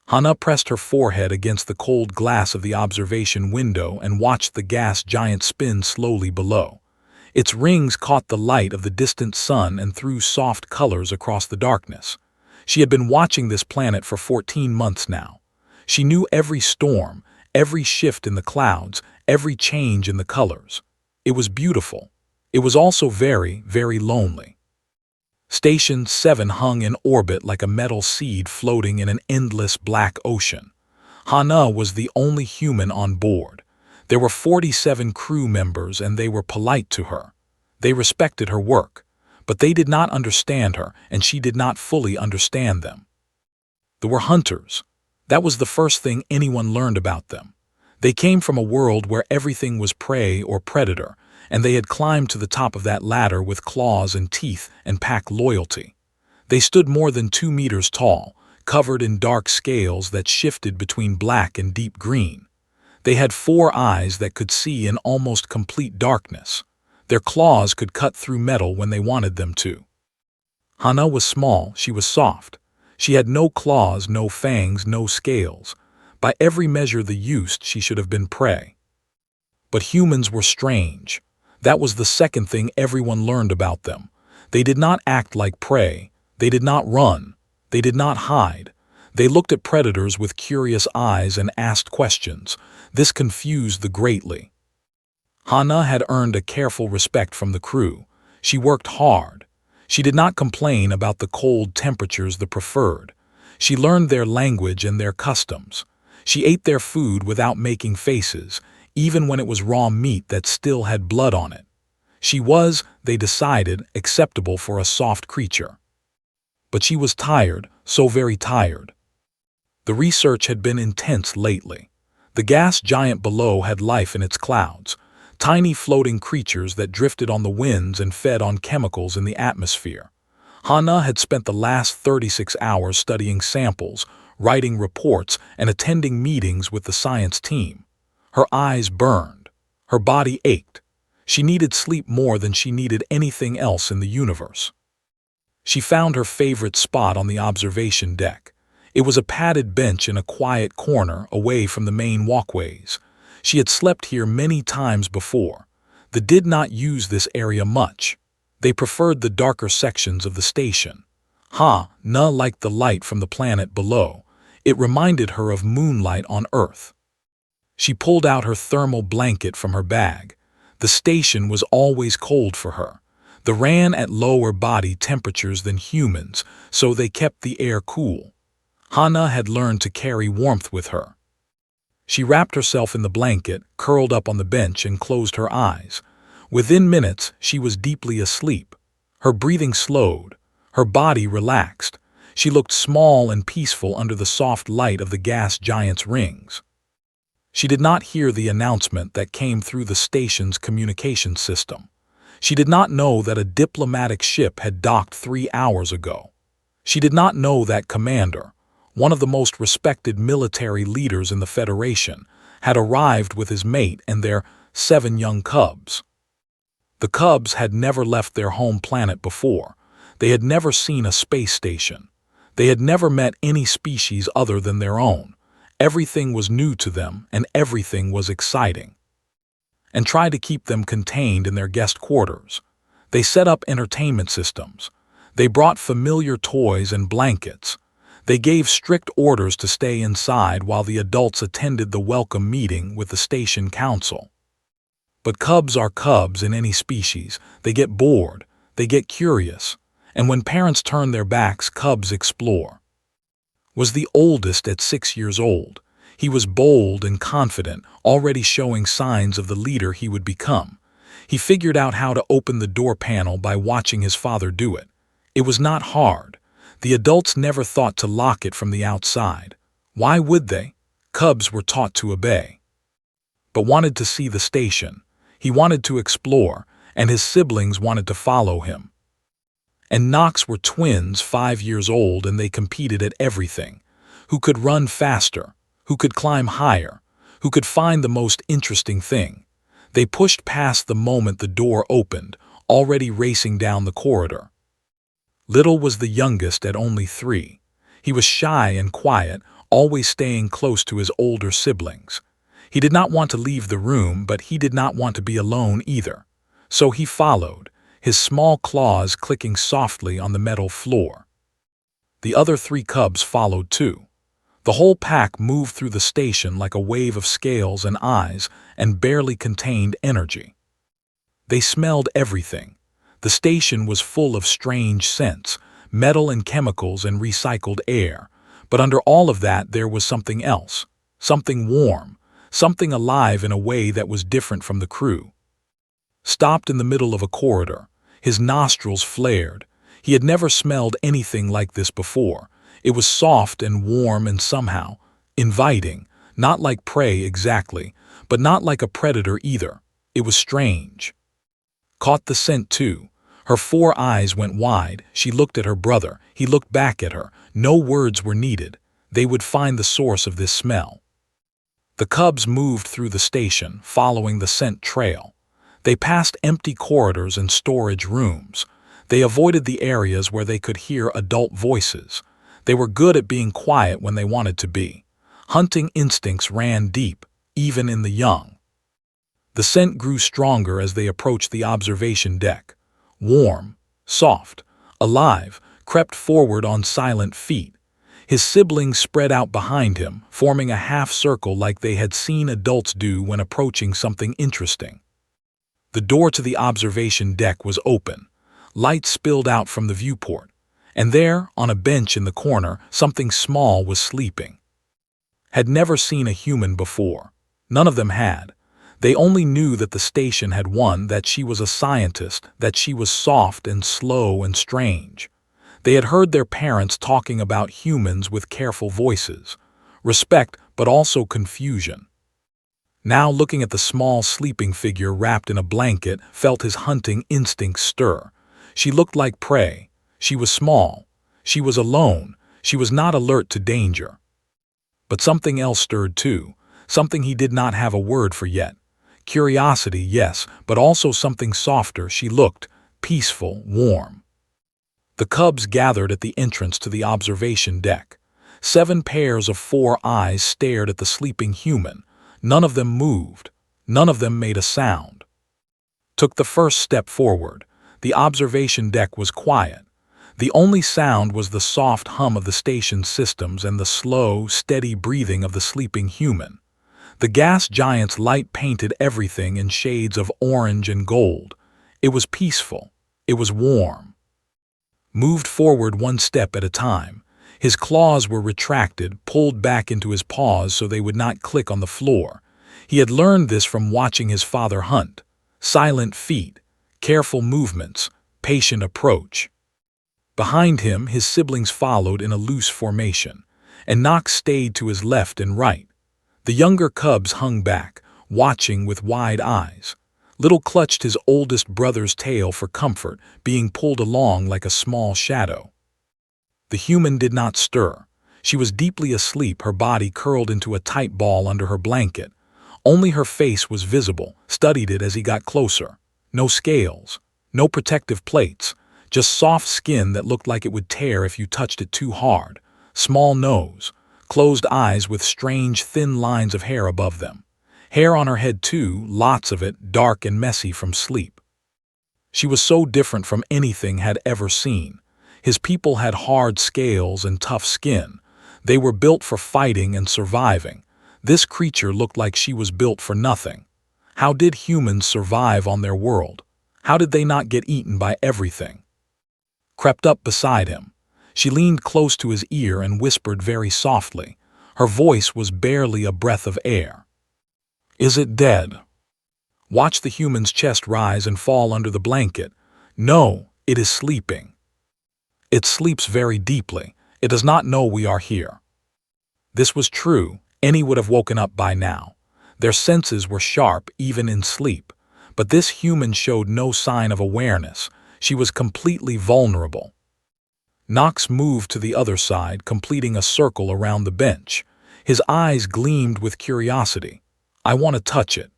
Hana pressed her forehead against the cold glass of the observation window and watched the gas giant spin slowly below. Its rings caught the light of the distant sun and threw soft colors across the darkness. She had been watching this planet for 14 months now. She knew every storm, every shift in the clouds, every change in the colors. It was beautiful. It was also very, very lonely. Station 7 hung in orbit like a metal seed floating in an endless black ocean. Hana was the only human on board. There were 47 crew members and they were polite to her. They respected her work, but they did not understand her and she did not fully understand them. There were hunters. That was the first thing anyone learned about them. They came from a world where everything was prey or predator, and they had climbed to the top of that ladder with claws and teeth and pack loyalty. They stood more than 2 meters tall, covered in dark scales that shifted between black and deep green. They had 4 eyes that could see in almost complete darkness. Their claws could cut through metal when they wanted them to. Hana was small, she was soft. She had no claws, no fangs, no scales. By every measure they used, she should have been prey. But humans were strange. That was the second thing everyone learned about them. They did not act like prey. They did not run. They did not hide. They looked at predators with curious eyes and asked questions. This confused them greatly. Hana had earned a careful respect from the crew. She worked hard. She did not complain about the cold temperatures they preferred. She learned their language and their customs. She ate their food without making faces, even when it was raw meat that still had blood on it. She was, they decided, acceptable for a soft creature. But she was tired, so very tired. The research had been intense lately. The gas giant below had life in its clouds, tiny floating creatures that drifted on the winds and fed on chemicals in the atmosphere. Hana had spent the last 36 hours studying samples, writing reports, and attending meetings with the science team. Her eyes burned. Her body ached. She needed sleep more than she needed anything else in the universe. She found her favorite spot on the observation deck. It was a padded bench in a quiet corner away from the main walkways. She had slept here many times before. They did not use this area much. They preferred the darker sections of the station. Hana liked the light from the planet below. It reminded her of moonlight on Earth. She pulled out her thermal blanket from her bag. The station was always cold for her. They ran at lower body temperatures than humans, so they kept the air cool. Hana had learned to carry warmth with her. She wrapped herself in the blanket, curled up on the bench, and closed her eyes. Within minutes, she was deeply asleep. Her breathing slowed. Her body relaxed. She looked small and peaceful under the soft light of the gas giant's rings. She did not hear the announcement that came through the station's communication system. She did not know that a diplomatic ship had docked 3 hours ago. She did not know that Commander, one of the most respected military leaders in the Federation, had arrived with his mate and their 7 young cubs. The cubs had never left their home planet before. They had never seen a space station. They had never met any species other than their own. Everything was new to them, and everything was exciting. And tried to keep them contained in their guest quarters. They set up entertainment systems. They brought familiar toys and blankets. They gave strict orders to stay inside while the adults attended the welcome meeting with the station council. But cubs are cubs in any species. They get bored. They get curious. And when parents turn their backs, cubs explore. Was the oldest at 6 years old. He was bold and confident, already showing signs of the leader he would become. He figured out how to open the door panel by watching his father do it. It was not hard. The adults never thought to lock it from the outside. Why would they? Cubs were taught to obey. But wanted to see the station. He wanted to explore, and his siblings wanted to follow him. And Knox were twins, 5 years old, and they competed at everything. Who could run faster? Who could climb higher? Who could find the most interesting thing? They pushed past the moment the door opened, already racing down the corridor. Little was the youngest at only 3. He was shy and quiet, always staying close to his older siblings. He did not want to leave the room, but he did not want to be alone either. So he followed, his small claws clicking softly on the metal floor. The other 3 cubs followed too. The whole pack moved through the station like a wave of scales and eyes and barely contained energy. They smelled everything. The station was full of strange scents, metal and chemicals and recycled air. But under all of that there was something else, something warm, something alive in a way that was different from the crew. Stopped in the middle of a corridor, his nostrils flared. He had never smelled anything like this before. It was soft and warm and somehow inviting, not like prey exactly, but not like a predator either. It was strange. Caught the scent too. Her 4 eyes went wide. She looked at her brother. He looked back at her. No words were needed. They would find the source of this smell. The cubs moved through the station, following the scent trail. They passed empty corridors and storage rooms. They avoided the areas where they could hear adult voices. They were good at being quiet when they wanted to be. Hunting instincts ran deep, even in the young. The scent grew stronger as they approached the observation deck. Warm, soft, alive, crept forward on silent feet. His siblings spread out behind him, forming a half-circle like they had seen adults do when approaching something interesting. The door to the observation deck was open. Light spilled out from the viewport, and there, on a bench in the corner, something small was sleeping. Had never seen a human before. None of them had. They only knew that the station had won, that she was a scientist, that she was soft and slow and strange. They had heard their parents talking about humans with careful voices, respect but also confusion. Now, looking at the small sleeping figure wrapped in a blanket, felt his hunting instincts stir. She looked like prey. She was small. She was alone. She was not alert to danger. But something else stirred too, something he did not have a word for yet. Curiosity, yes, but also something softer. She looked peaceful, warm. The cubs gathered at the entrance to the observation deck. 7 pairs of 4 eyes stared at the sleeping human. None of them moved. None of them made a sound. Took the first step forward. The observation deck was quiet. The only sound was the soft hum of the station's systems and the slow, steady breathing of the sleeping human. The gas giant's light painted everything in shades of orange and gold. It was peaceful. It was warm. Moved forward 1 step at a time. His claws were retracted, pulled back into his paws so they would not click on the floor. He had learned this from watching his father hunt. Silent feet, careful movements, patient approach. Behind him, his siblings followed in a loose formation, and Nox stayed to his left and right. The younger cubs hung back, watching with wide eyes. Little clutched his oldest brother's tail for comfort, being pulled along like a small shadow. The human did not stir. She was deeply asleep, her body curled into a tight ball under her blanket. Only her face was visible, studied it as he got closer. No scales, no protective plates, just soft skin that looked like it would tear if you touched it too hard. Small nose, closed eyes with strange thin lines of hair above them. Hair on her head too, lots of it, dark and messy from sleep. She was so different from anything had ever seen. His people had hard scales and tough skin. They were built for fighting and surviving. This creature looked like she was built for nothing. How did humans survive on their world? How did they not get eaten by everything? Crept up beside him. She leaned close to his ear and whispered very softly. Her voice was barely a breath of air. "Is it dead?" Watch the human's chest rise and fall under the blanket. "No, it is sleeping. It sleeps very deeply. It does not know we are here." This was true. Any would have woken up by now. Their senses were sharp even in sleep. But this human showed no sign of awareness. She was completely vulnerable. Nox moved to the other side, completing a circle around the bench. His eyes gleamed with curiosity. "I want to touch it."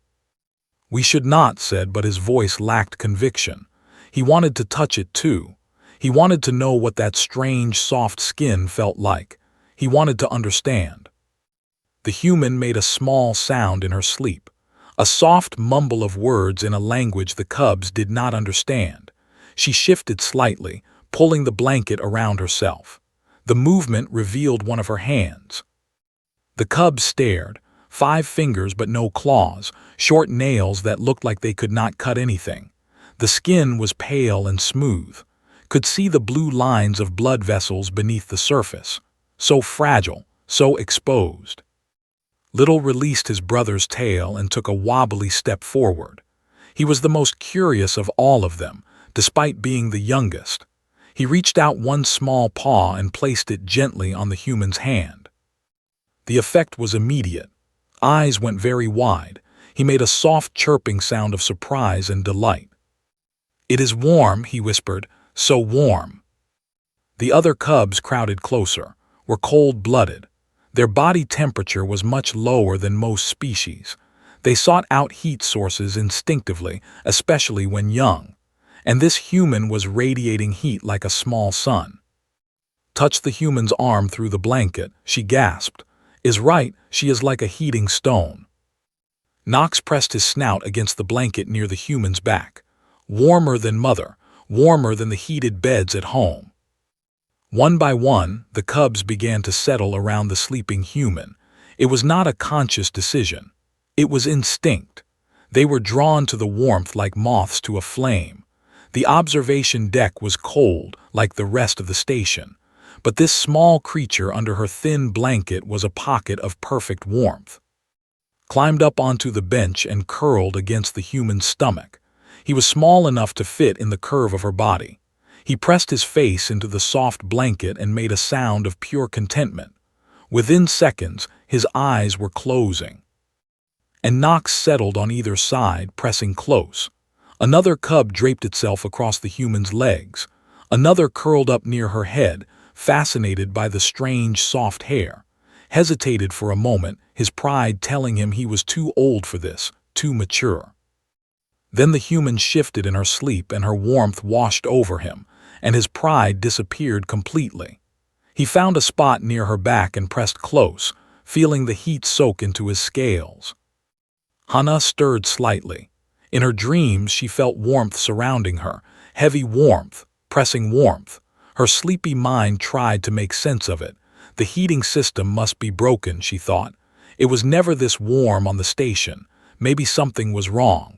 "We should not," said, but his voice lacked conviction. He wanted to touch it too. He wanted to know what that strange, soft skin felt like. He wanted to understand. The human made a small sound in her sleep, a soft mumble of words in a language the cubs did not understand. She shifted slightly, pulling the blanket around herself. The movement revealed one of her hands. The cubs stared, 5 fingers but no claws, short nails that looked like they could not cut anything. The skin was pale and smooth. Could see the blue lines of blood vessels beneath the surface. So fragile, so exposed. Little released his brother's tail and took a wobbly step forward. He was the most curious of all of them, despite being the youngest. He reached out one small paw and placed it gently on the human's hand. The effect was immediate. Eyes went very wide. He made a soft chirping sound of surprise and delight. "It is warm," he whispered, "so warm." The other cubs crowded closer, were cold-blooded. Their body temperature was much lower than most species. They sought out heat sources instinctively, especially when young. And this human was radiating heat like a small sun. Touched the human's arm through the blanket, she gasped. "Is right, she is like a heating stone." Knox pressed his snout against the blanket near the human's back. Warmer than mother, warmer than the heated beds at home. One by one, the cubs began to settle around the sleeping human. It was not a conscious decision. It was instinct. They were drawn to the warmth like moths to a flame. The observation deck was cold, like the rest of the station. But this small creature under her thin blanket was a pocket of perfect warmth. Climbed up onto the bench and curled against the human's stomach. He was small enough to fit in the curve of her body. He pressed his face into the soft blanket and made a sound of pure contentment. Within seconds, his eyes were closing. And Knox settled on either side, pressing close. Another cub draped itself across the human's legs. Another curled up near her head, fascinated by the strange, soft hair. Hesitated for a moment, his pride telling him he was too old for this, too mature. Then the human shifted in her sleep and her warmth washed over him, and his pride disappeared completely. He found a spot near her back and pressed close, feeling the heat soak into his scales. Hannah stirred slightly. In her dreams she felt warmth surrounding her, heavy warmth, pressing warmth. Her sleepy mind tried to make sense of it. The heating system must be broken, she thought. It was never this warm on the station. Maybe something was wrong.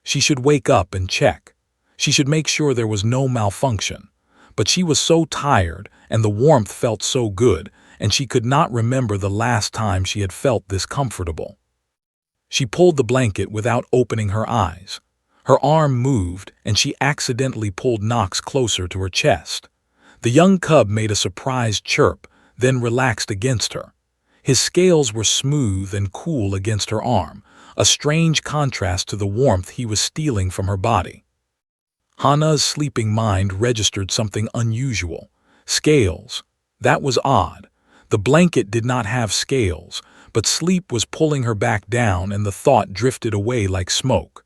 She should wake up and check. She should make sure there was no malfunction. But she was so tired, and the warmth felt so good, and she could not remember the last time she had felt this comfortable. She pulled the blanket without opening her eyes. Her arm moved, and she accidentally pulled Knox closer to her chest. The young cub made a surprised chirp, then relaxed against her. His scales were smooth and cool against her arm, a strange contrast to the warmth he was stealing from her body. Hannah's sleeping mind registered something unusual. Scales. That was odd. The blanket did not have scales, but sleep was pulling her back down and the thought drifted away like smoke.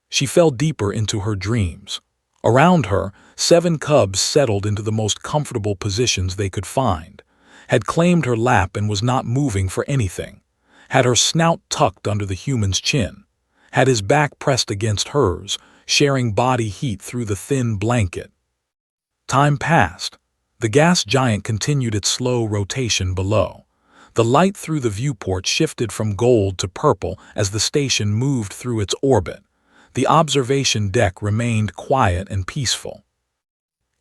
She fell deeper into her dreams. Around her, 7 cubs settled into the most comfortable positions they could find, had claimed her lap and was not moving for anything, had her snout tucked under the human's chin, had his back pressed against hers, sharing body heat through the thin blanket. Time passed. The gas giant continued its slow rotation below. The light through the viewport shifted from gold to purple as the station moved through its orbit. The observation deck remained quiet and peaceful.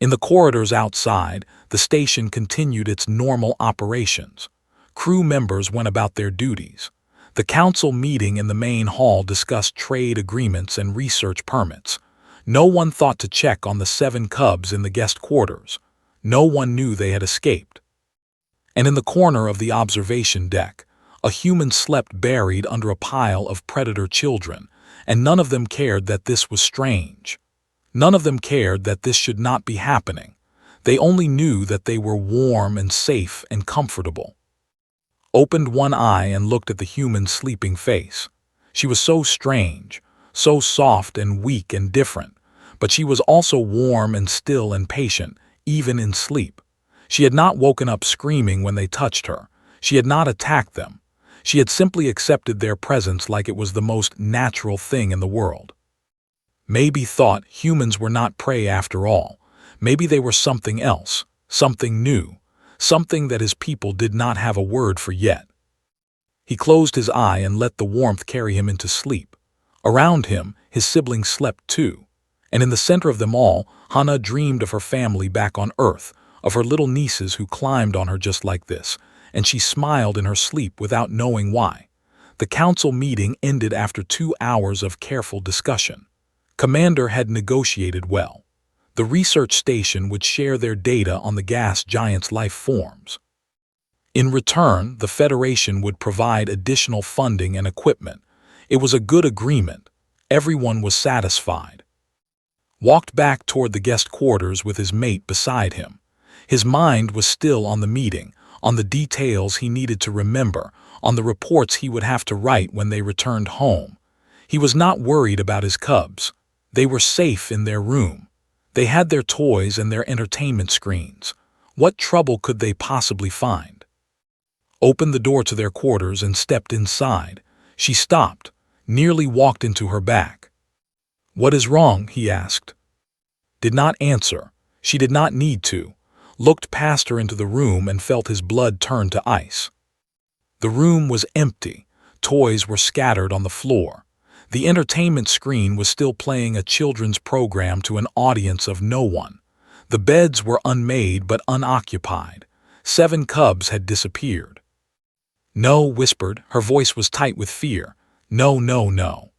In the corridors outside, the station continued its normal operations. Crew members went about their duties. The council meeting in the main hall discussed trade agreements and research permits. No one thought to check on the 7 cubs in the guest quarters. No one knew they had escaped. And in the corner of the observation deck, a human slept buried under a pile of predator children, and none of them cared that this was strange. None of them cared that this should not be happening. They only knew that they were warm and safe and comfortable. Opened one eye and looked at the human's sleeping face. She was so strange, so soft and weak and different, but she was also warm and still and patient, even in sleep. She had not woken up screaming when they touched her. She had not attacked them. She had simply accepted their presence like it was the most natural thing in the world. Maybe thought humans were not prey after all. Maybe they were something else, something new, something that his people did not have a word for yet. He closed his eye and let the warmth carry him into sleep. Around him, his siblings slept too. And in the center of them all, Hannah dreamed of her family back on Earth, of her little nieces who climbed on her just like this, and she smiled in her sleep without knowing why. The council meeting ended after 2 hours of careful discussion. Commander had negotiated well. The research station would share their data on the gas giant's life forms. In return, the Federation would provide additional funding and equipment. It was a good agreement. Everyone was satisfied. Walked back toward the guest quarters with his mate beside him. His mind was still on the meeting, on the details he needed to remember, on the reports he would have to write when they returned home. He was not worried about his cubs. They were safe in their room. They had their toys and their entertainment screens. What trouble could they possibly find? Opened the door to their quarters and stepped inside. She stopped, nearly walked into her back. "What is wrong?" he asked. Did not answer. She did not need to. Looked past her into the room and felt his blood turn to ice. The room was empty. Toys were scattered on the floor. The entertainment screen was still playing a children's program to an audience of no one. The beds were unmade but unoccupied. 7 cubs had disappeared. "No," whispered. Her voice was tight with fear. "No, no, no."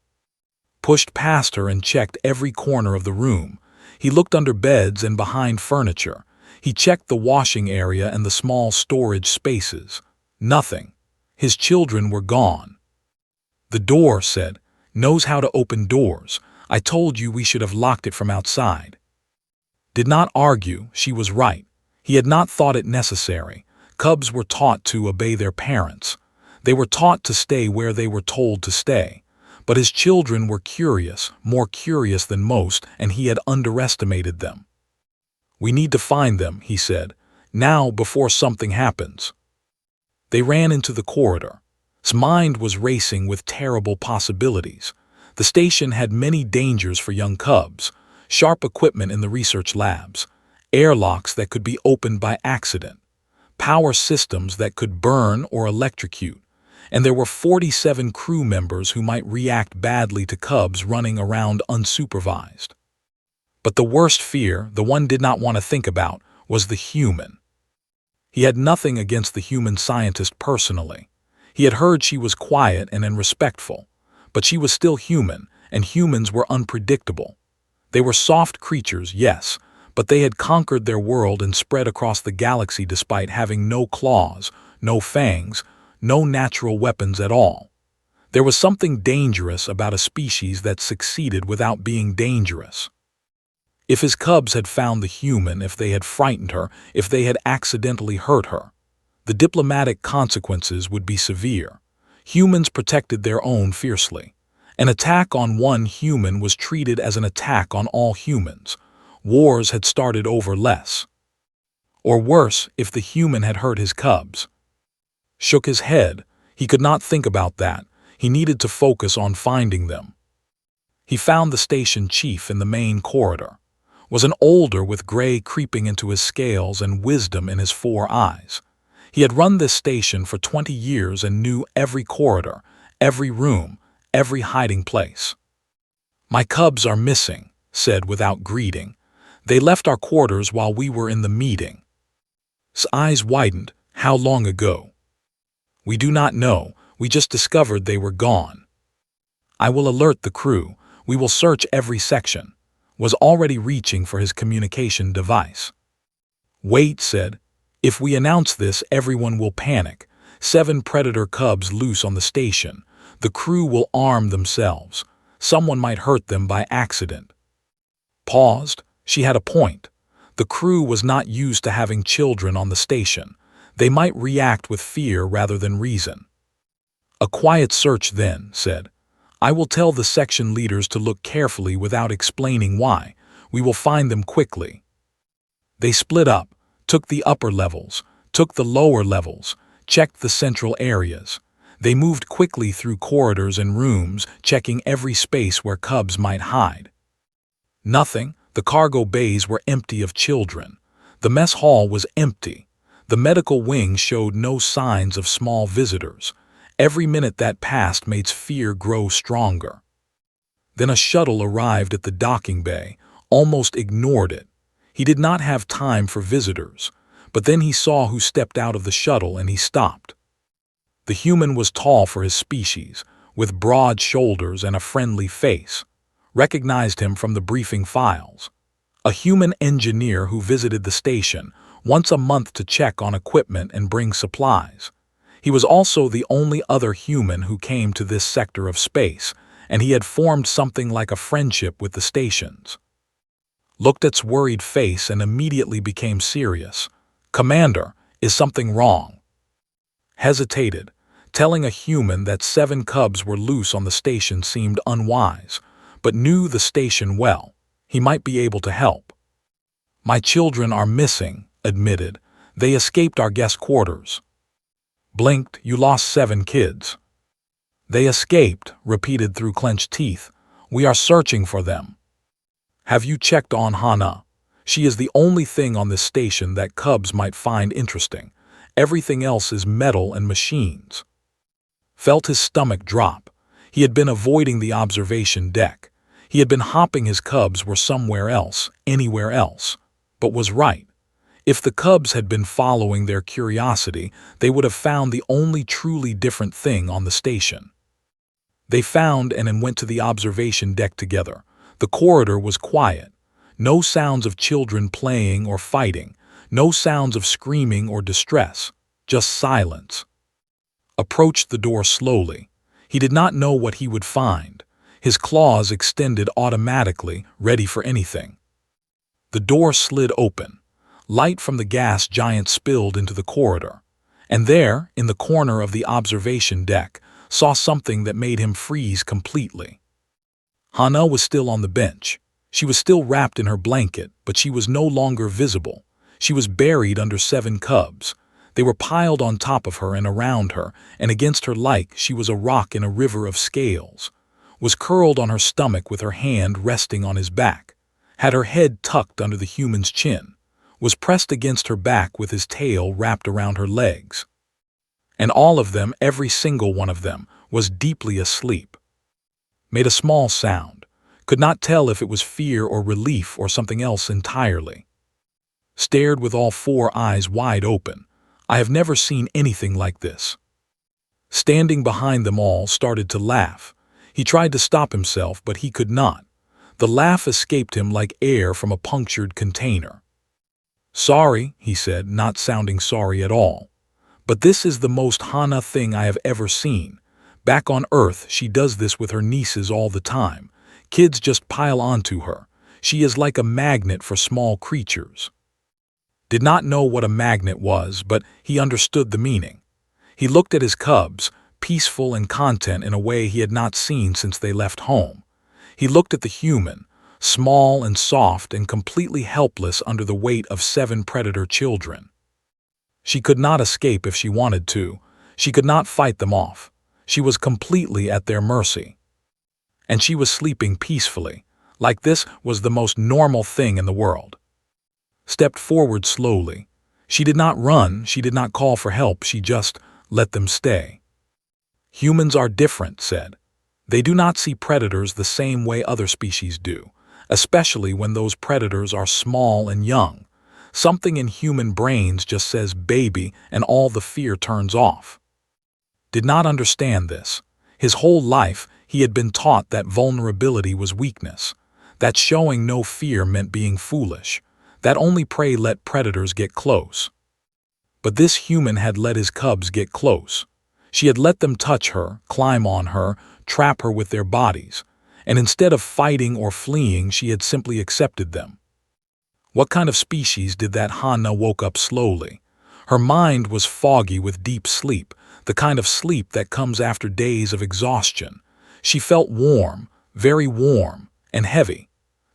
Pushed past her and checked every corner of the room. He looked under beds and behind furniture. He checked the washing area and the small storage spaces. Nothing. His children were gone. "The door," said, "knows how to open doors. I told you we should have locked it from outside." Did not argue. She was right. He had not thought it necessary. Cubs were taught to obey their parents. They were taught to stay where they were told to stay. But his children were curious, more curious than most, and he had underestimated them. "We need to find them," he said, "now before something happens." They ran into the corridor. His mind was racing with terrible possibilities. The station had many dangers for young cubs: sharp equipment in the research labs, airlocks that could be opened by accident, power systems that could burn or electrocute, and there were 47 crew members who might react badly to cubs running around unsupervised. But the worst fear, the one did not want to think about, was the human. He had nothing against the human scientist personally. He had heard she was quiet and respectful, but she was still human, and humans were unpredictable. They were soft creatures, yes, but they had conquered their world and spread across the galaxy despite having no claws, no fangs, no natural weapons at all. There was something dangerous about a species that succeeded without being dangerous. If his cubs had found the human, if they had frightened her, if they had accidentally hurt her, the diplomatic consequences would be severe. Humans protected their own fiercely. An attack on one human was treated as an attack on all humans. Wars had started over less. Or worse, if the human had hurt his cubs. Shook his head. He could not think about that. He needed to focus on finding them. He found the station chief in the main corridor. Was an older with gray creeping into his scales and wisdom in his 4 eyes. He had run this station for 20 years and knew every corridor, every room, every hiding place. "My cubs are missing," said without greeting. "They left our quarters while we were in the meeting." His eyes widened. "How long ago?" "We do not know. We just discovered they were gone." "I will alert the crew. We will search every section." Was already reaching for his communication device. "Wait," said. "If we announce this, everyone will panic. 7 predator cubs loose on the station. The crew will arm themselves. Someone might hurt them by accident." Paused. She had a point. The crew was not used to having children on the station. They might react with fear rather than reason. "A quiet search then," said. "I will tell the section leaders to look carefully without explaining why. We will find them quickly." They split up. took the upper levels, took the lower levels, checked the central areas. They moved quickly through corridors and rooms, checking every space where cubs might hide. Nothing. The cargo bays were empty of children. The mess hall was empty. The medical wing showed no signs of small visitors. Every minute that passed made fear grow stronger. Then a shuttle arrived at the docking bay, almost ignored it. He did not have time for visitors, but then he saw who stepped out of the shuttle and he stopped. The human was tall for his species, with broad shoulders and a friendly face. Recognized him from the briefing files. A human engineer who visited the station once a month to check on equipment and bring supplies. He was also the only other human who came to this sector of space, and he had formed something like a friendship with the stations. Looked at its worried face and immediately became serious. "Commander, is something wrong?" Hesitated. Telling a human that 7 cubs were loose on the station seemed unwise, but knew the station well. He might be able to help. "My children are missing," admitted. "They escaped our guest quarters." Blinked. "You lost 7 kids." "They escaped," repeated through clenched teeth. "We are searching for them." "Have you checked on Hana? She is the only thing on this station that cubs might find interesting. Everything else is metal and machines." Felt his stomach drop. He had been avoiding the observation deck. He had been hoping his cubs were somewhere else, anywhere else, but was right. If the cubs had been following their curiosity, they would have found the only truly different thing on the station. They found and went to the observation deck together. The corridor was quiet. No sounds of children playing or fighting. No sounds of screaming or distress. Just silence. Approached the door slowly. He did not know what he would find. His claws extended automatically, ready for anything. The door slid open. Light from the gas giant spilled into the corridor. And there, in the corner of the observation deck, saw something that made him freeze completely. Hana was still on the bench. She was still wrapped in her blanket, but she was no longer visible. She was buried under 7 cubs. They were piled on top of her and around her, and against her like she was a rock in a river of scales. Was curled on her stomach with her hand resting on his back. Had her head tucked under the human's chin. Was pressed against her back with his tail wrapped around her legs. And all of them, every single one of them, was deeply asleep. Made a small sound. Could not tell if it was fear or relief or something else entirely. Stared with all 4 eyes wide open. I have never seen anything like this. Standing behind them all, started to laugh. He tried to stop himself, but he could not. The laugh escaped him like air from a punctured container. "Sorry," he said, not sounding sorry at all. "But this is the most Hana thing I have ever seen. Back on Earth, she does this with her nieces all the time. Kids just pile onto her. She is like a magnet for small creatures." Did not know what a magnet was, but he understood the meaning. He looked at his cubs, peaceful and content in a way he had not seen since they left home. He looked at the human, small and soft and completely helpless under the weight of 7 predator children. She could not escape if she wanted to. She could not fight them off. She was completely at their mercy. And she was sleeping peacefully, like this was the most normal thing in the world. Stepped forward slowly. She did not run, she did not call for help, she just let them stay. "Humans are different," said. "They do not see predators the same way other species do, especially when those predators are small and young. Something in human brains just says baby and all the fear turns off." Did not understand this. His whole life, he had been taught that vulnerability was weakness, that showing no fear meant being foolish, that only prey let predators get close. But this human had let his cubs get close. She had let them touch her, climb on her, trap her with their bodies, and instead of fighting or fleeing, she had simply accepted them. What kind of species did that Hana woke up slowly? Her mind was foggy with deep sleep, the kind of sleep that comes after days of exhaustion. She felt warm, very warm, and heavy.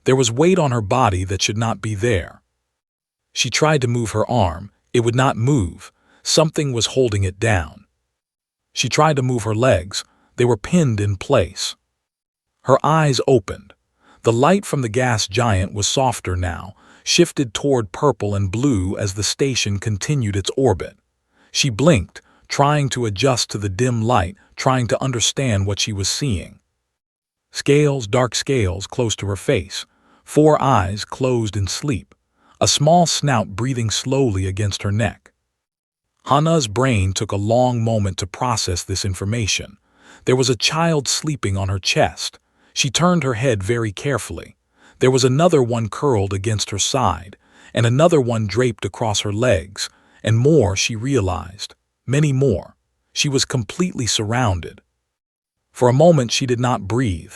There was weight on her body that should not be there. She tried to move her arm. It would not move. Something was holding it down. She tried to move her legs. They were pinned in place. Her eyes opened. The light from the gas giant was softer now, shifted toward purple and blue as the station continued its orbit. She blinked, trying to adjust to the dim light, trying to understand what she was seeing. Scales, dark scales, close to her face. 4 eyes closed in sleep. A small snout breathing slowly against her neck. Hana's brain took a long moment to process this information. There was a child sleeping on her chest. She turned her head very carefully. There was another one curled against her side, and another one draped across her legs, and more she realized. Many more. She was completely surrounded. For a moment she did not breathe.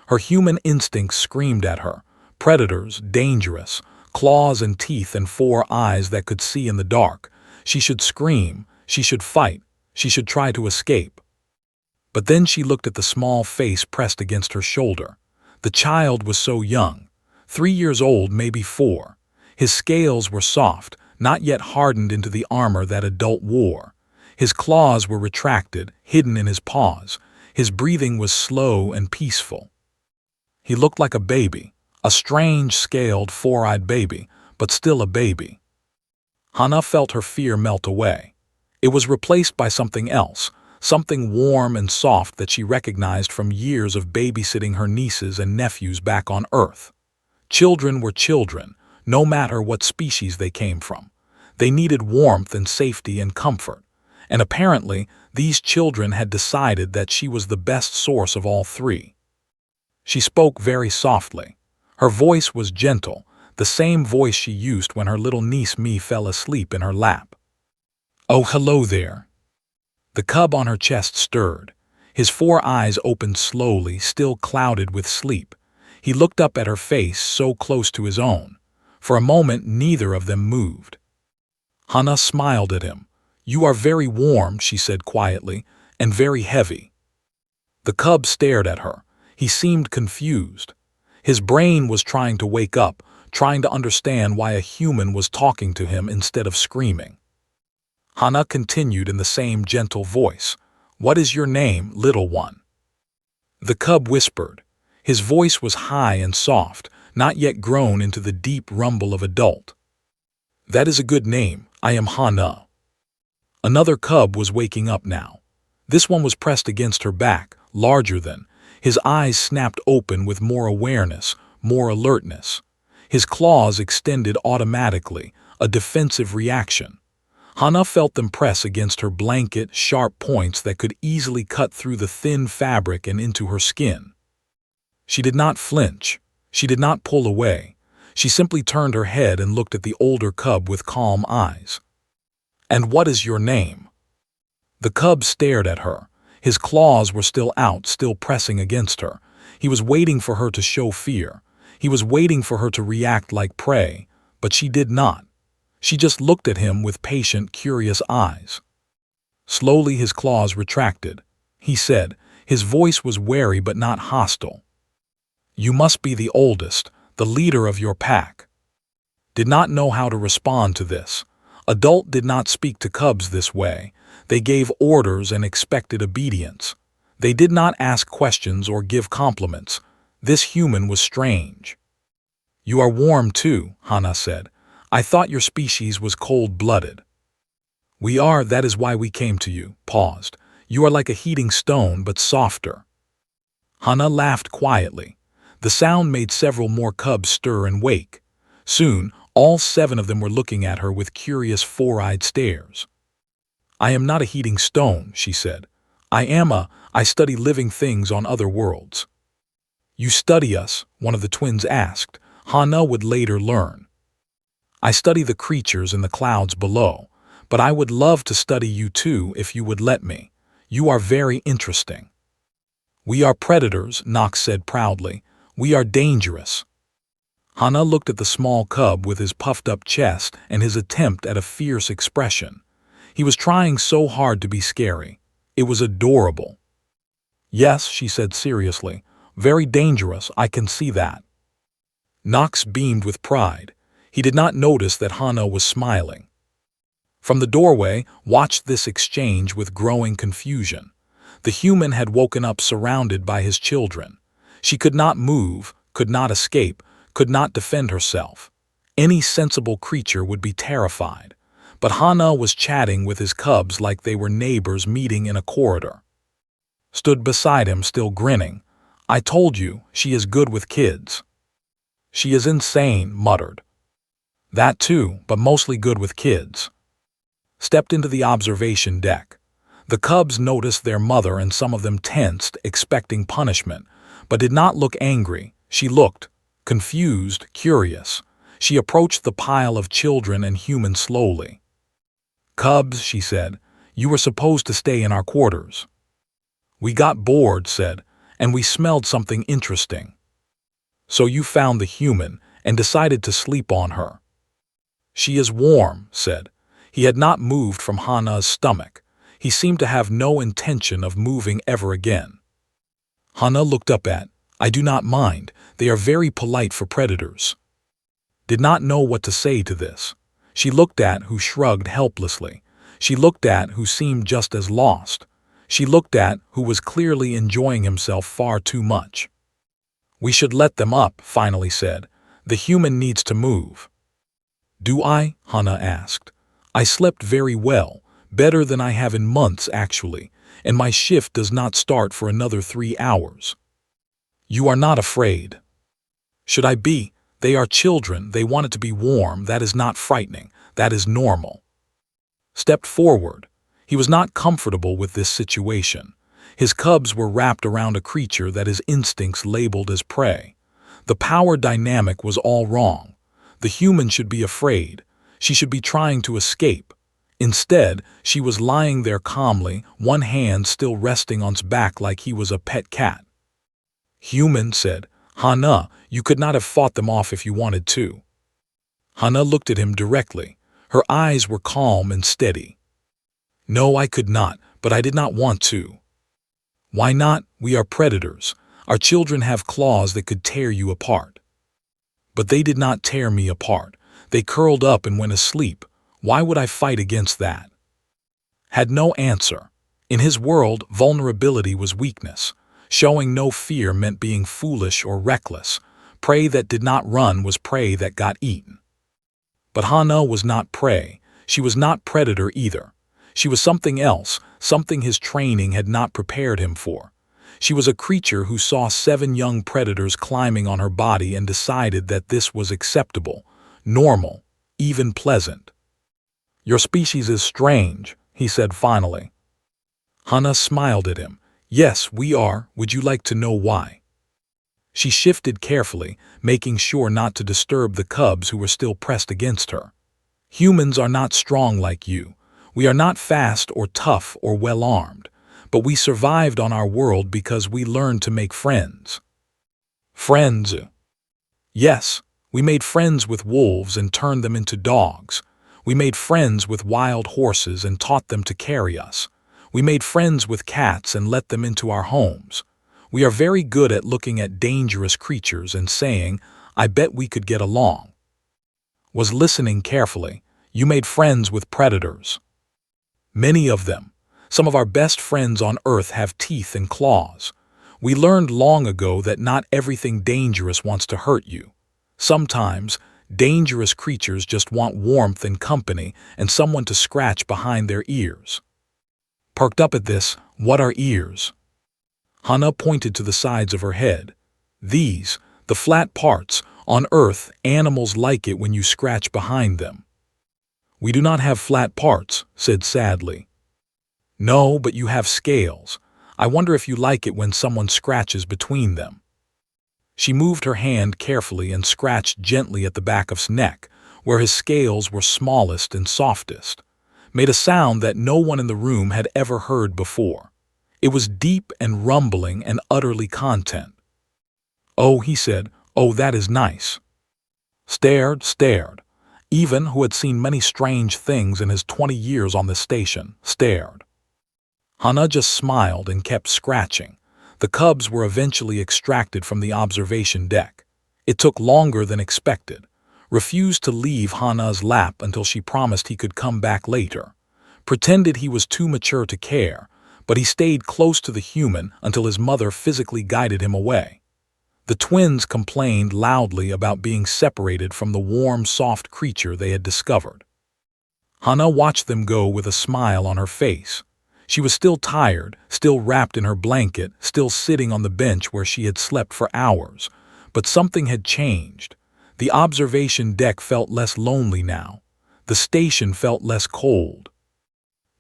Her human instincts screamed at her. Predators, dangerous, claws and teeth and 4 eyes that could see in the dark. She should scream, she should fight, she should try to escape. But then she looked at the small face pressed against her shoulder. The child was so young, 3 years old, maybe 4. His scales were soft, not yet hardened into the armor that adult wore. His claws were retracted, hidden in his paws. His breathing was slow and peaceful. He looked like a baby, a strange, scaled, 4-eyed baby, but still a baby. Hana felt her fear melt away. It was replaced by something else, something warm and soft that she recognized from years of babysitting her nieces and nephews back on Earth. Children were children, no matter what species they came from. They needed warmth and safety and comfort, and apparently these children had decided that she was the best source of all 3. She spoke very softly. Her voice was gentle, the same voice she used when her little niece Me fell asleep in her lap. "Oh, hello there." The cub on her chest stirred. His 4 eyes opened slowly, still clouded with sleep. He looked up at her face so close to his own. For a moment neither of them moved. Hana smiled at him. "You are very warm," she said quietly, "and very heavy." The cub stared at her. He seemed confused. His brain was trying to wake up, trying to understand why a human was talking to him instead of screaming. Hana continued in the same gentle voice. "What is your name, little one?" The cub whispered. His voice was high and soft, not yet grown into the deep rumble of adult. "That is a good name. I am Hana." Another cub was waking up now. This one was pressed against her back, larger than. His eyes snapped open with more awareness, more alertness. His claws extended automatically, a defensive reaction. Hana felt them press against her blanket, sharp points that could easily cut through the thin fabric and into her skin. She did not flinch. She did not pull away. She simply turned her head and looked at the older cub with calm eyes. "And what is your name?" The cub stared at her. His claws were still out, still pressing against her. He was waiting for her to show fear. He was waiting for her to react like prey, but she did not. She just looked at him with patient, curious eyes. Slowly his claws retracted. He said, his voice was wary but not hostile. "You must be the oldest, the leader of your pack." Did not know how to respond to this. Adult did not speak to cubs this way. They gave orders and expected obedience. They did not ask questions or give compliments. This human was strange. "You are warm too," Hana said. "I thought your species was cold-blooded." "We are, that is why we came to you." Paused. "You are like a heating stone, but softer." Hana laughed quietly. The sound made several more cubs stir and wake. Soon, all 7 of them were looking at her with curious 4-eyed stares. "I am not a heating stone," she said. I study living things on other worlds." "You study us?" one of the twins asked. Hana would later learn. "I study the creatures in the clouds below, but I would love to study you too if you would let me. You are very interesting." "We are predators," Nox said proudly. "We are dangerous." Hana looked at the small cub with his puffed-up chest and his attempt at a fierce expression. He was trying so hard to be scary. It was adorable. "Yes," she said seriously. "Very dangerous, I can see that." Nox beamed with pride. He did not notice that Hana was smiling. From the doorway, watched this exchange with growing confusion. The human had woken up surrounded by his children. She could not move, could not escape, could not defend herself. Any sensible creature would be terrified. But Hana was chatting with his cubs like they were neighbors meeting in a corridor. Stood beside him, still grinning. "I told you, she is good with kids." "She is insane," muttered. "That too, but mostly good with kids." Stepped into the observation deck. The cubs noticed their mother and some of them tensed, expecting punishment, but did not look angry. She looked confused, curious. She approached the pile of children and humans slowly. "Cubs," she said, "you were supposed to stay in our quarters." "We got bored," said, "and we smelled something interesting." "So you found the human and decided to sleep on her." "She is warm," said. He had not moved from Hana's stomach. He seemed to have no intention of moving ever again. Hana looked up at, "I do not mind, they are very polite for predators." Did not know what to say to this. She looked at who shrugged helplessly. She looked at who seemed just as lost. She looked at who was clearly enjoying himself far too much. "We should let them up," finally said. "The human needs to move." "Do I?" Hana asked. "I slept very well, better than I have in months actually, and my shift does not start for another 3 hours." "You are not afraid." "Should I be? They are children, they want it to be warm, that is not frightening, that is normal." Stepped forward. He was not comfortable with this situation. His cubs were wrapped around a creature that his instincts labeled as prey. The power dynamic was all wrong. The human should be afraid. She should be trying to escape. Instead, she was lying there calmly, one hand still resting on its back like he was a pet cat. "Human," said, "Hana, you could not have fought them off if you wanted to." Hana looked at him directly. Her eyes were calm and steady. "No, I could not, but I did not want to." "Why not? We are predators. Our children have claws that could tear you apart." "But they did not tear me apart. They curled up and went asleep. Why would I fight against that?" Had no answer. In his world, vulnerability was weakness. Showing no fear meant being foolish or reckless. Prey that did not run was prey that got eaten. But Hana was not prey. She was not predator either. She was something else, something his training had not prepared him for. She was a creature who saw 7 young predators climbing on her body and decided that this was acceptable, normal, even pleasant. "Your species is strange," he said finally. Hana smiled at him. "Yes, we are. Would you like to know why?" She shifted carefully, making sure not to disturb the cubs who were still pressed against her. "Humans are not strong like you. We are not fast or tough or well-armed, but we survived on our world because we learned to make friends." "Friends?" "Yes, we made friends with wolves and turned them into dogs. We made friends with wild horses and taught them to carry us. We made friends with cats and let them into our homes. We are very good at looking at dangerous creatures and saying, 'I bet we could get along.'" Was listening carefully. "You made friends with predators." "Many of them. Some of our best friends on Earth have teeth and claws. We learned long ago that not everything dangerous wants to hurt you. Sometimes, dangerous creatures just want warmth and company and someone to scratch behind their ears." Perked up at this. "What are ears?" Hana pointed to the sides of her head. "These, the flat parts, on Earth, animals like it when you scratch behind them." "We do not have flat parts," said sadly. "No, but you have scales. I wonder if you like it when someone scratches between them." She moved her hand carefully and scratched gently at the back of his neck, where his scales were smallest and softest. Made a sound that no one in the room had ever heard before. It was deep and rumbling and utterly content. "Oh," he said, "oh, that is nice." Stared. Even, who had seen many strange things in his 20 years on the station, stared. Hana just smiled and kept scratching. The cubs were eventually extracted from the observation deck. It took longer than expected. refused to leave Hana's lap until she promised he could come back later, pretended he was too mature to care, but he stayed close to the human until his mother physically guided him away. The twins complained loudly about being separated from the warm, soft creature they had discovered. Hana watched them go with a smile on her face. She was still tired, still wrapped in her blanket, still sitting on the bench where she had slept for hours. But something had changed. The observation deck felt less lonely now. The station felt less cold.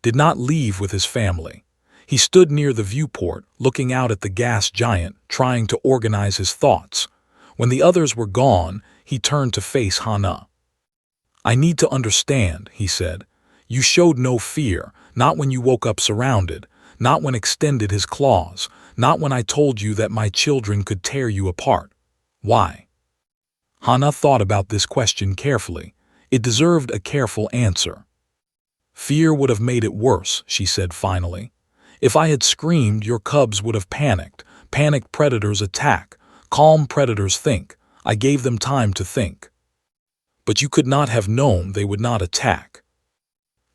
Did not leave with his family. He stood near the viewport, looking out at the gas giant, trying to organize his thoughts. When the others were gone, he turned to face Hana. "I need to understand," he said. "You showed no fear, not when you woke up surrounded, not when extended his claws, not when I told you that my children could tear you apart. Why?" Hana thought about this question carefully. It deserved a careful answer. "Fear would have made it worse," she said finally. "If I had screamed, your cubs would have panicked. Panicked predators attack. Calm predators think. I gave them time to think. But you could not have known they would not attack."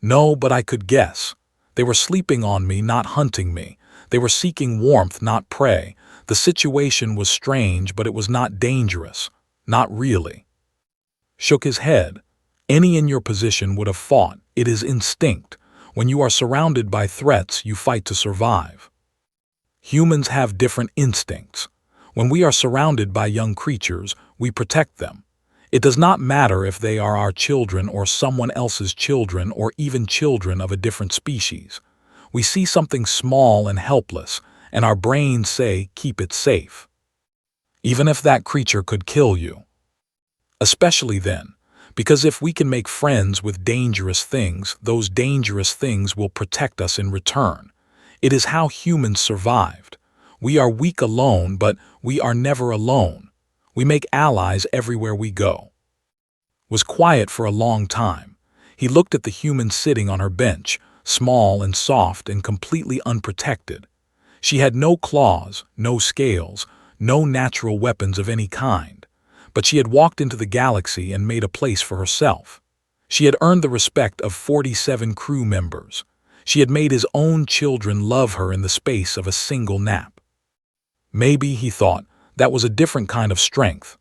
"No, but I could guess. They were sleeping on me, not hunting me. They were seeking warmth, not prey. The situation was strange, but it was not dangerous. Not really." Shook his head. "Any in your position would have fought. It is instinct. When you are surrounded by threats, you fight to survive. Humans have different instincts. When we are surrounded by young creatures, we protect them. It does not matter if they are our children or someone else's children or even children of a different species. We see something small and helpless, and our brains say, keep it safe. Even if that creature could kill you. Especially then. Because if we can make friends with dangerous things, those dangerous things will protect us in return. It is how humans survived. We are weak alone, but we are never alone. We make allies everywhere we go." Was quiet for a long time. He looked at the human sitting on her bench, small and soft and completely unprotected. She had no claws, no scales, no natural weapons of any kind. But she had walked into the galaxy and made a place for herself. She had earned the respect of 47 crew members. She had made his own children love her in the space of a single nap. Maybe, he thought, that was a different kind of strength.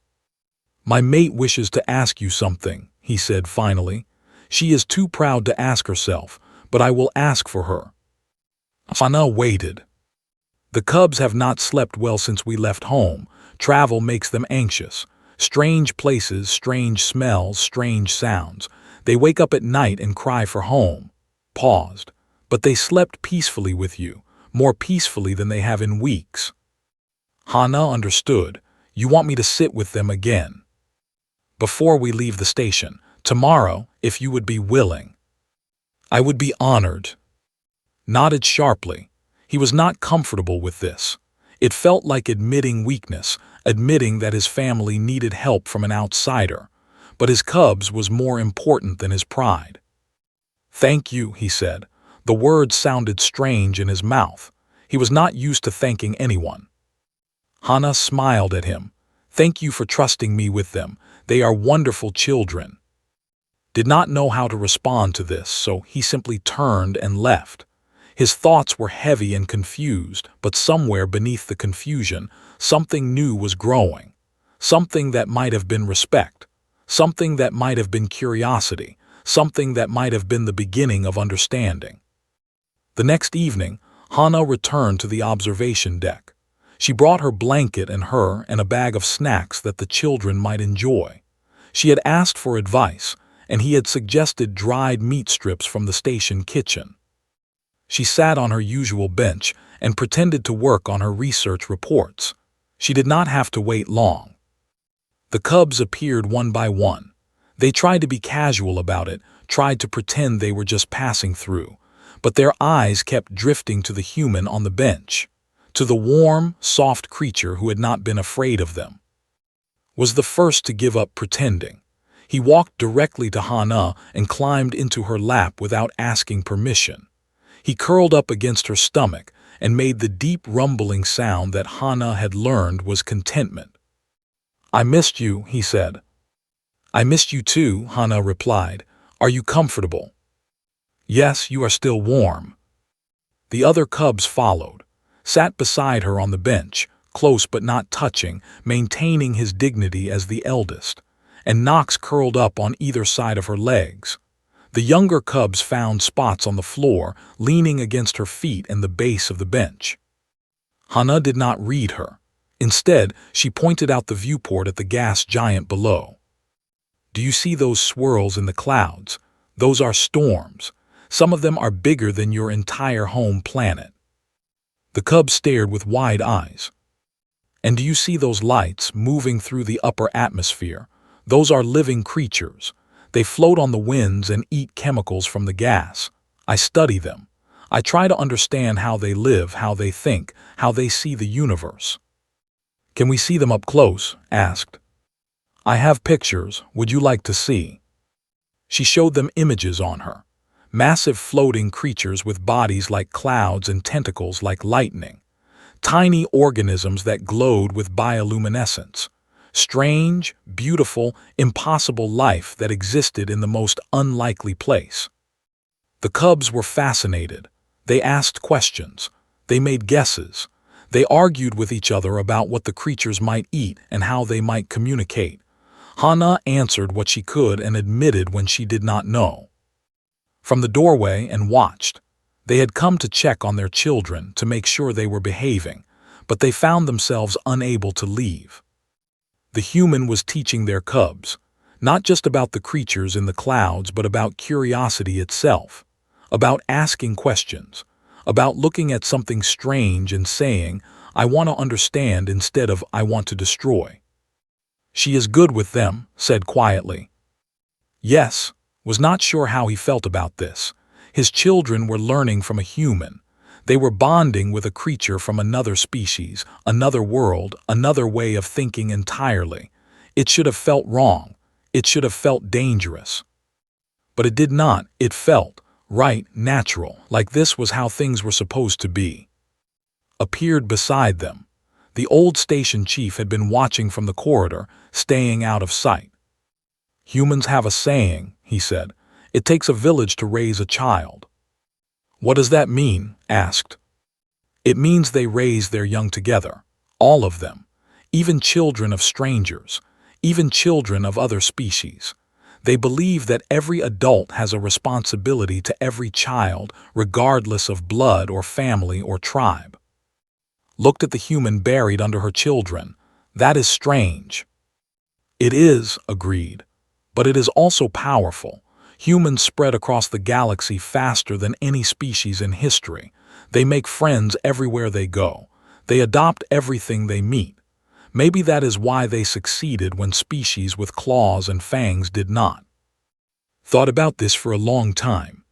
"My mate wishes to ask you something," he said finally. "She is too proud to ask herself, but I will ask for her." Hana waited. "The cubs have not slept well since we left home. Travel makes them anxious. Strange places, strange smells, strange sounds. They wake up at night and cry for home." Paused. "But they slept peacefully with you, more peacefully than they have in weeks." Hana understood. "You want me to sit with them again. Before we leave the station, tomorrow, if you would be willing." "I would be honored." Nodded sharply. He was not comfortable with this. It felt like admitting weakness, admitting that his family needed help from an outsider. But his cubs was more important than his pride. "Thank you," he said. The words sounded strange in his mouth. He was not used to thanking anyone. Hana smiled at him. "Thank you for trusting me with them. They are wonderful children." Did not know how to respond to this, so he simply turned and left. His thoughts were heavy and confused, but somewhere beneath the confusion, something new was growing. Something that might have been respect. Something that might have been curiosity. Something that might have been the beginning of understanding. The next evening, Hana returned to the observation deck. She brought her blanket and a bag of snacks that the children might enjoy. She had asked for advice, and he had suggested dried meat strips from the station kitchen. She sat on her usual bench and pretended to work on her research reports. She did not have to wait long. The cubs appeared one by one. They tried to be casual about it, tried to pretend they were just passing through, but their eyes kept drifting to the human on the bench, to the warm, soft creature who had not been afraid of them. Was the first to give up pretending. He walked directly to Hana and climbed into her lap without asking permission. He curled up against her stomach and made the deep rumbling sound that Hana had learned was contentment. "I missed you," he said. I missed you too, Hana replied. Are you comfortable? Yes, you are still warm. The other cubs followed, sat beside her on the bench, close but not touching, maintaining his dignity as the eldest, and Nox curled up on either side of her legs. The younger cubs found spots on the floor, leaning against her feet and the base of the bench. Hana did not read her. Instead, she pointed out the viewport at the gas giant below. Do you see those swirls in the clouds? Those are storms. Some of them are bigger than your entire home planet. The cubs stared with wide eyes. And do you see those lights moving through the upper atmosphere? Those are living creatures. They float on the winds and eat chemicals from the gas. I study them. I try to understand how they live, how they think, how they see the universe. Can we see them up close? Asked. I have pictures. Would you like to see? She showed them images on her. Massive floating creatures with bodies like clouds and tentacles like lightning. Tiny organisms that glowed with bioluminescence. Strange, beautiful, impossible life that existed in the most unlikely place. The cubs were fascinated. They asked questions. They made guesses. They argued with each other about what the creatures might eat and how they might communicate. Hana answered what she could and admitted when she did not know. From the doorway and watched. They had come to check on their children to make sure they were behaving, but they found themselves unable to leave. The human was teaching their cubs, not just about the creatures in the clouds, but about curiosity itself, about asking questions, about looking at something strange and saying, I want to understand instead of I want to destroy. She is good with them, said quietly. Yes, was not sure how he felt about this. His children were learning from a human. They were bonding with a creature from another species, another world, another way of thinking entirely. It should have felt wrong. It should have felt dangerous. But it did not. It felt right, natural, like this was how things were supposed to be. Appeared beside them. The old station chief had been watching from the corridor, staying out of sight. Humans have a saying, he said. It takes a village to raise a child. What does that mean? Asked. It means they raise their young together, all of them, even children of strangers, even children of other species. They believe that every adult has a responsibility to every child, regardless of blood or family or tribe. Looked at the human buried under her children. That is strange. It is, agreed. But it is also powerful. Humans spread across the galaxy faster than any species in history. They make friends everywhere they go. They adopt everything they meet. Maybe that is why they succeeded when species with claws and fangs did not. Thought about this for a long time.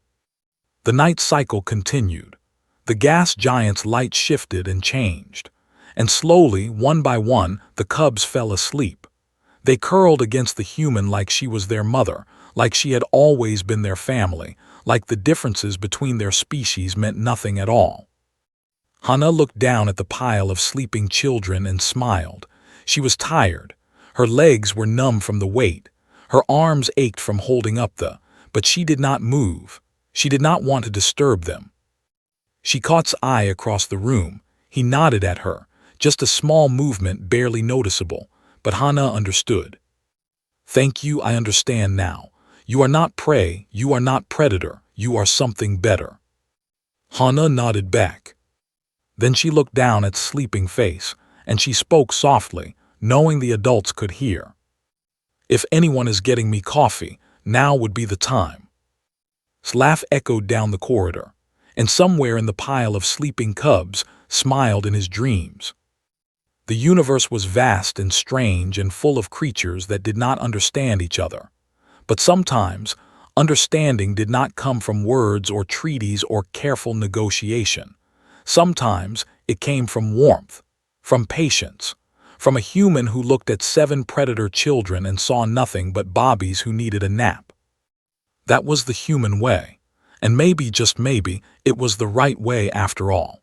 The night cycle continued. The gas giant's light shifted and changed. And slowly, one by one, the cubs fell asleep. They curled against the human like she was their mother, like she had always been their family, like the differences between their species meant nothing at all. Hana looked down at the pile of sleeping children and smiled. She was tired. Her legs were numb from the weight. Her arms ached from holding up but she did not move. She did not want to disturb them. She caught his eye across the room. He nodded at her, just a small movement barely noticeable, but Hana understood. Thank you, I understand now. You are not prey, you are not predator, you are something better. Hana nodded back. Then she looked down at sleeping face, and she spoke softly, knowing the adults could hear. If anyone is getting me coffee, now would be the time. His laugh echoed down the corridor, and somewhere in the pile of sleeping cubs smiled in his dreams. The universe was vast and strange and full of creatures that did not understand each other. But sometimes, understanding did not come from words or treaties or careful negotiation. Sometimes it came from warmth, from patience, from a human who looked at 7 predator children and saw nothing but bobbies who needed a nap. That was the human way, and maybe, just maybe, it was the right way after all.